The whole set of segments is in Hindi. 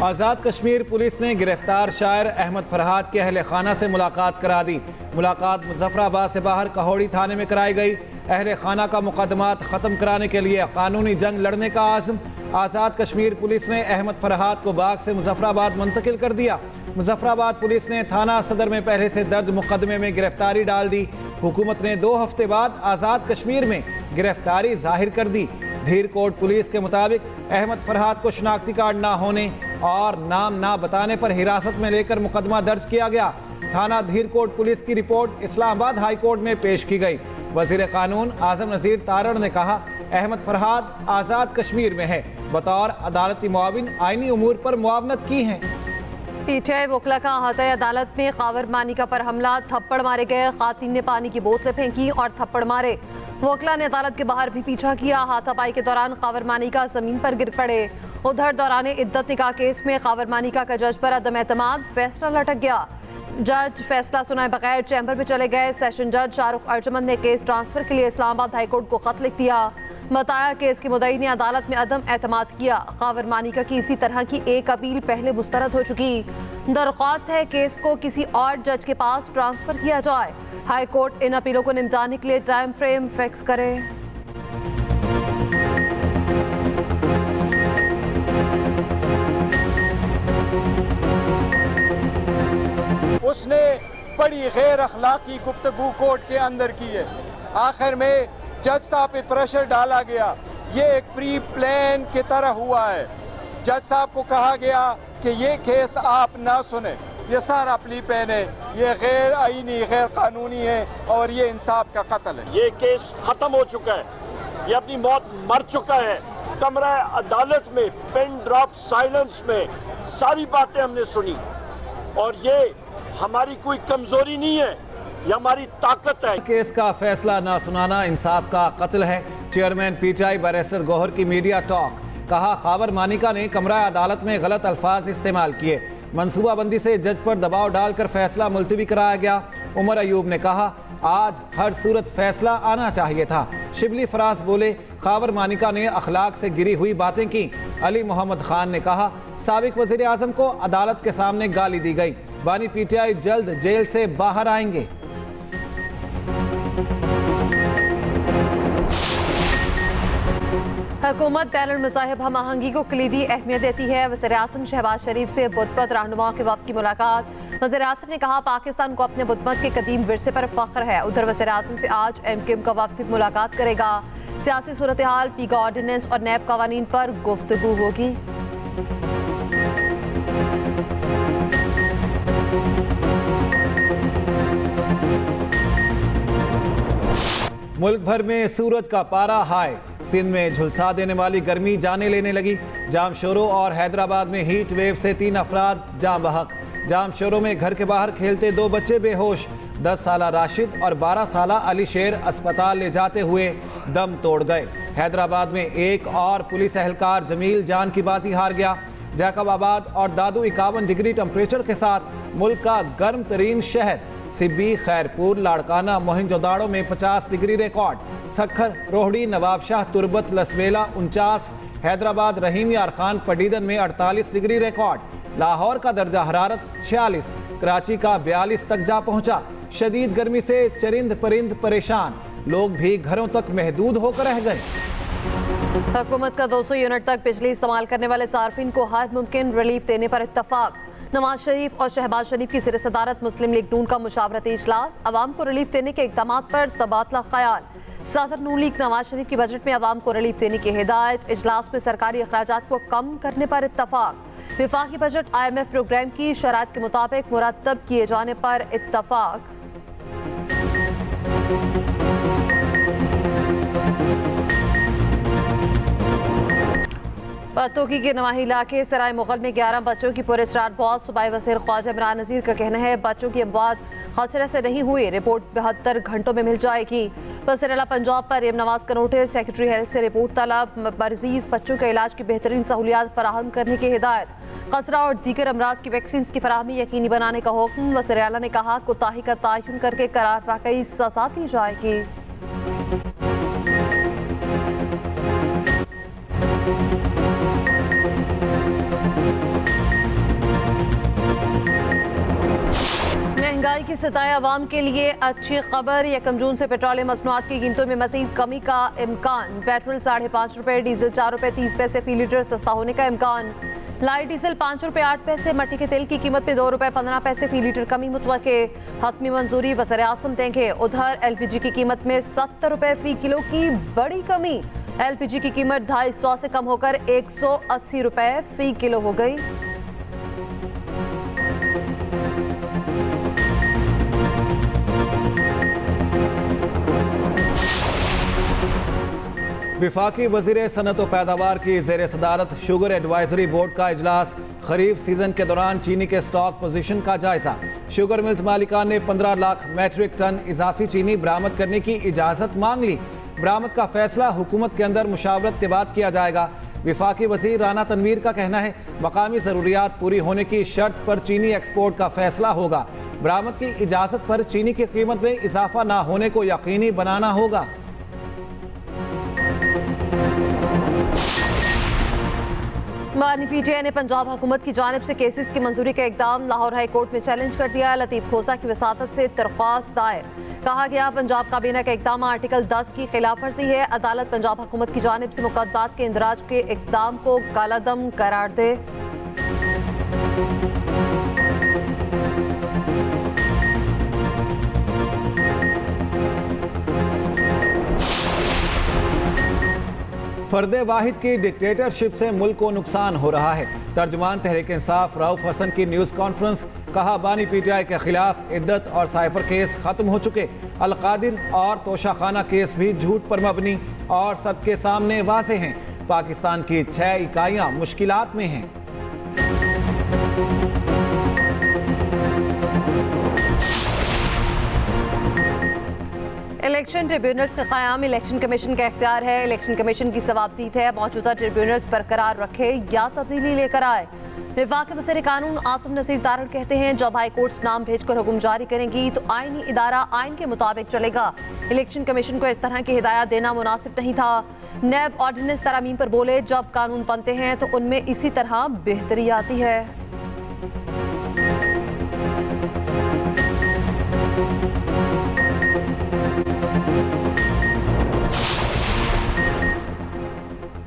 आज़ाद कश्मीर पुलिस ने गिरफ्तार शायर अहमद फरहाद के अहल खाना से मुलाकात करा दी। मुलाकात मुजफ्फराबाद से बाहर कहोड़ी थाने में कराई गई। अहल खाना का मुकदमात ख़त्म कराने के लिए कानूनी जंग लड़ने का आज़म। आज़ाद कश्मीर पुलिस ने अहमद फरहाद को बाग से मुजफ्फराबाद मुंतकिल कर दिया। मुजफ्फराबाद पुलिस ने थाना सदर में पहले से दर्ज मुकदमे में गिरफ्तारी डाल दी। हुकूमत ने 2 हफ्ते बाद आज़ाद कश्मीर में गिरफ्तारी जाहिर कर दी। धीरकोट पुलिस के मुताबिक अहमद फरहाद को शनाख्ती कार्ड ना होने और नाम ना बताने पर हिरासत में लेकर मुकदमा दर्ज किया गया। थाना धीरकोट पुलिस की रिपोर्ट इस्लामाबाद हाई कोर्ट में पेश की गई। वजीर कानून आजम नज़ीर तारड़ ने कहा, अहमद फरहाद आज़ाद कश्मीर में है, बतौर अदालती मुआविन आईनी उमूर पर मुआवनत की है। पीटीआई वकला का अहाता अदालत में कावर मानिका पर हमला, थप्पड़ मारे गए। खातिन ने पानी की बोतलें फेंकी और थप्पड़ मारे। वकला ने अदालत के बाहर भी पीछा किया। हाथापाई के दौरान कावर मानिका जमीन पर गिर पड़े। उधर दौरान इद्दत निकाह केस में कावर मानिका का जज पर अदम एतमाद, फैसला लटक गया। जज फैसला सुनाए बगैर चैम्बर में चले गए। सेशन जज शाहरुख अर्जमंद ने केस ट्रांसफर के लिए इस्लामाबाद हाई कोर्ट को खत लिख दिया। बताया केस के मुद्दई ने अदालत में अदम एतमाद किया। कावर मानिका की इसी तरह की एक अपील पहले मुस्तरद हो चुकी। दरख्वास्त है केस को किसी और जज के पास ट्रांसफर किया जाए। हाई कोर्ट इन अपीलों को निपटाने के लिए टाइम फ्रेम फिक्स करे। उसने बड़ी गैर अखलाकी गुफ्तगू कोर्ट के अंदर की है। आखिर में जज साहब पे प्रेशर डाला गया। ये एक प्री प्लान की तरह हुआ है। जज साहब को कहा गया कि ये केस आप ना सुने, ये सारा प्ली पेन है, ये गैर आईनी गैर कानूनी है और ये इंसाफ का कत्ल है। ये केस खत्म हो चुका है, ये अपनी मौत मर चुका है। कमरा अदालत में पेन ड्रॉप साइलेंस में सारी बातें हमने सुनी और ये हमारी कोई कमजोरी नहीं है, ये हमारी ताकत है। केस का फैसला ना सुनाना इंसाफ का कत्ल है। चेयरमैन पीटीआई बैरिस्टर गौहर की मीडिया टॉक। कहा, कावर मानिका ने कमरा अदालत में गलत अल्फाज इस्तेमाल किए। मनसूबाबंदी से जज पर दबाव डालकर फैसला मुलतवी कराया गया। उमर अयूब ने कहा, आज हर सूरत फैसला आना चाहिए था। शिबली फराज बोले, कावर मानिका ने अखलाक से गिरी हुई बातें की। अली मोहम्मद खान ने कहा, साबिक वज़ीर आज़म को अदालत के सामने गाली दी गई। बानी पीटीआई जल्द जेल से बाहर आएंगे। हुकूमत बैनुल मज़ाहिब हम आहंगी को कलीदी अहमियत देती है। वज़ीर आज़म शहबाज शरीफ से बुतपत रहनुमाओं के वफ़द की मुलाकात। वज़ीर आज़म ने कहा, पाकिस्तान को अपने बुतपत के कदीम विरसे पर फ़ख्र है। उधर वज़ीर आज़म से आज MKM का वफ़द मुलाकात करेगा। सियासी सूरत हाल, पीगा ऑर्डिनेंस और नैब कवानीन पर गुफ्तगू होगी। मुल्क भर में सूरज का पारा हाई। सिंध में झुलसा देने वाली गर्मी जाने लेने लगी। जामशोरो और हैदराबाद में हीट वेव से 3 अफराद जाँ बहक। जामशोरो में घर के बाहर खेलते 2 बच्चे बेहोश। 10 साला राशिद और 12 साला अली शेर अस्पताल ले जाते हुए दम तोड़ गए। हैदराबाद में एक और पुलिस एहलकार जमील जान की बाजी हार गया। जैकबाबाद और दादू 51 डिग्री टेम्परेचर के साथ मुल्क का गर्म तरीन शहर। सिब्बी, खैरपुर, लाड़काना, मोहनजोदाड़ो में 50 डिग्री रिकॉर्ड। सखर, रोहड़ी, नवाबशाह, तुरबत, लसबेला 49। हैदराबाद, रहीम यार खान, पडीदन में 48 डिग्री रिकॉर्ड। लाहौर का दर्जा हरारत 46। कराची का 42 तक जा पहुंचा। शदीद गर्मी से चरिंद परिंद परेशान, लोग भी घरों तक महदूद होकर रह गए। हुकूमत का 200 यूनिट तक बिजली इस्तेमाल करने वाले सार्फिन को हर मुमकिन रिलीफ देने पर इत्तफाक। नवाज शरीफ और शहबाज शरीफ की सिर-ए-सदारत मुस्लिम लीग नून का मुशावरती इजलास। अवाम को रिलीफ देने के इक़दामात पर तबादला ख्याल। सदर नून लीग नवाज शरीफ की बजट में अवाम को रिलीफ देने की हिदायत। इजलास में सरकारी अखराजात को कम करने पर इत्तफाक। विफाकी बजट IMF प्रोग्राम की शराइत के मुताबिक मुरतब किए जाने पर इत्तफाक। पतोकी के नवाही इलाके सराय मुगल में 11 बच्चों की पुलिस रात बहुत। सूबाई वज़ीर ख्वाजा इमरान नज़ीर का कहना है, बच्चों की अमवात खतरे से नहीं हुई, रिपोर्ट 72 घंटों में मिल जाएगी। वज़ीर आला पंजाब पर मरीम नवाज का नोटिस। सेक्रेटरी हेल्थ से रिपोर्ट तलब। मरीज़ बच्चों के इलाज की बेहतरीन सहूलियात फराहम करने की हिदायत। खसरा और दीगर अमराज की वैक्सीन की फराहमी यकीनी बनाने का हुक्म। वज़ीर आला ने कहा, कोताही का तयन करके करार वाकई सजा दी जाएगी। की सताए अवाम के लिए अच्छी खबर। 1 जून से पेट्रोलियम मसनूआत की कीमतों में मज़ीद कमी का इम्कान। पेट्रोल 5.5 रुपये, डीजल 4 रुपये 30 पैसे फी लीटर सस्ता होने का इम्कान। लाइट डीजल 5 रुपये 8 पैसे, मट्टी के तेल की कीमत में 2 रुपये 15 पैसे फी लीटर कमी मुतवक्के। हतमी मंजूरी वज़ीर आज़म देंगे। उधर LPG की कीमत में 70 रुपये फी किलो की बड़ी कमी। LPG की कीमत 250 से कम होकर 180 रुपये फी किलो हो गई। विफाकी वज़ीर सनत व पैदावार की ज़ेर सदारत शुगर एडवाइजरी बोर्ड का इजलास। खरीफ सीजन के दौरान चीनी के स्टॉक पोजीशन का जायजा। शुगर मिल्स मालिकान ने 15 लाख मैट्रिक टन इजाफी चीनी बरामद करने की इजाज़त मांग ली। बरामद का फैसला हुकूमत के अंदर मुशावरत के बाद किया जाएगा। विफाकी वज़ीर राना तनवीर का कहना है मकामी ज़रूरियात पूरी होने की शर्त पर चीनी एक्सपोर्ट का फैसला होगा। बरामद की इजाज़त पर चीनी की कीमत में इजाफा ना होने को यकीनी बनाना होगा। बानी PTI ने पंजाब हुकूमत की जानिब से केसेस की मंजूरी का इकदाम लाहौर हाई कोर्ट में चैलेंज कर दिया। लतीफ़ खोसा की वसातत से दरख्वास्त दायर। कहा गया पंजाब काबीना का इकदाम आर्टिकल 10 की खिलाफ वर्जी है। अदालत पंजाब हुकूमत की जानिब से मुकदमात के इंदराज के इकदाम को कालादम करार दे। फर्दे वाहिद की डिक्टेटरशिप से मुल्क को नुकसान हो रहा है। तर्जुमान तहरीक इंसाफ रऊफ हसन की न्यूज़ कॉन्फ्रेंस। कहा बानी PTI के खिलाफ इद्दत और साइफर केस खत्म हो चुके। अलकादिर और तोशाखाना केस भी झूठ पर मबनी और सबके सामने वाज़े हैं। पाकिस्तान की 6 इकाइयाँ मुश्किलात में हैं। इलेक्शन ट्रिब्यूनल्स का क़याम इलेक्शन कमीशन का इख्तियार है। इलेक्शन कमीशन की सवाबदीद है मौजूदा ट्रिब्यूनल्स बरकरार रखे या तब्दीली लेकर आए। वफाकी वज़ीर कानून आसिम नज़ीर तारड़ कहते हैं जब हाई कोर्ट्स नाम भेजकर हुक्म जारी करेंगी तो आईनी इदारा आइन के मुताबिक चलेगा। इलेक्शन कमीशन को इस तरह की हिदायत देना मुनासिब नहीं था। नैब ऑर्डिनेंस तरामीम पर बोले जब कानून बनते हैं तो उनमें इसी तरह बेहतरी आती है।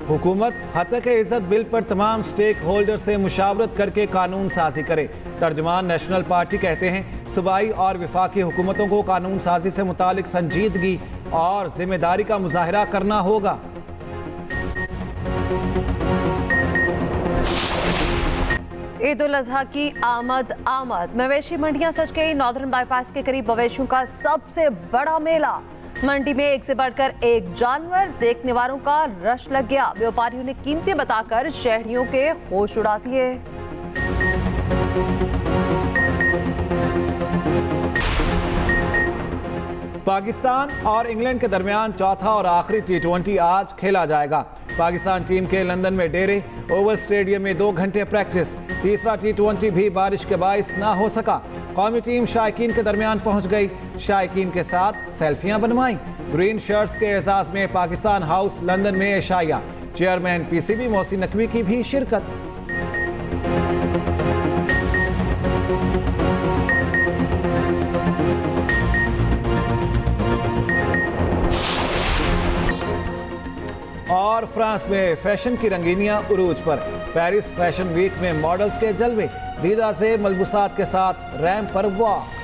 हुकूमत हतक इज़्ज़त बिल पर तमाम स्टेक होल्डर से मुशावरत करके कानून साजी करे। तर्जुमान नेशनल पार्टी कहते हैं सूबाई और वफाकी हुकूमतों को कानून साजी से मुतालिक संजीदगी और जिम्मेदारी का मुजाहरा करना होगा। ईद उल अजहा की आमद। मवेशी मंडियां सज गई। नॉर्दर्न बाईपास के करीब मवेशियों का सबसे बड़ा मेला। मंडी में एक से बढ़कर एक जानवर। देखने वालों का रश लग गया। व्यापारियों ने कीमतें बताकर शहरियों के होश उड़ा दिए। पाकिस्तान और इंग्लैंड के दरमियान चौथा और आखिरी T20 आज खेला जाएगा। पाकिस्तान टीम के लंदन में डेरे। ओवल स्टेडियम में 2 घंटे प्रैक्टिस। तीसरा T20 भी बारिश के बाइस ना हो सका। कौमी टीम शायकीन के दरमियान पहुंच गई। शायकीन के साथ सेल्फियां बनवाई। ग्रीन शर्ट्स के एजाज में पाकिस्तान हाउस लंदन में एशाया। चेयरमैन PCB मोहसिन नकवी की भी शिरकत। और फ्रांस में फैशन की रंगीनियां उरूज पर। पेरिस फैशन वीक में मॉडल्स के जलवे। दीदा से मलबूसात के साथ रैंप पर वॉक।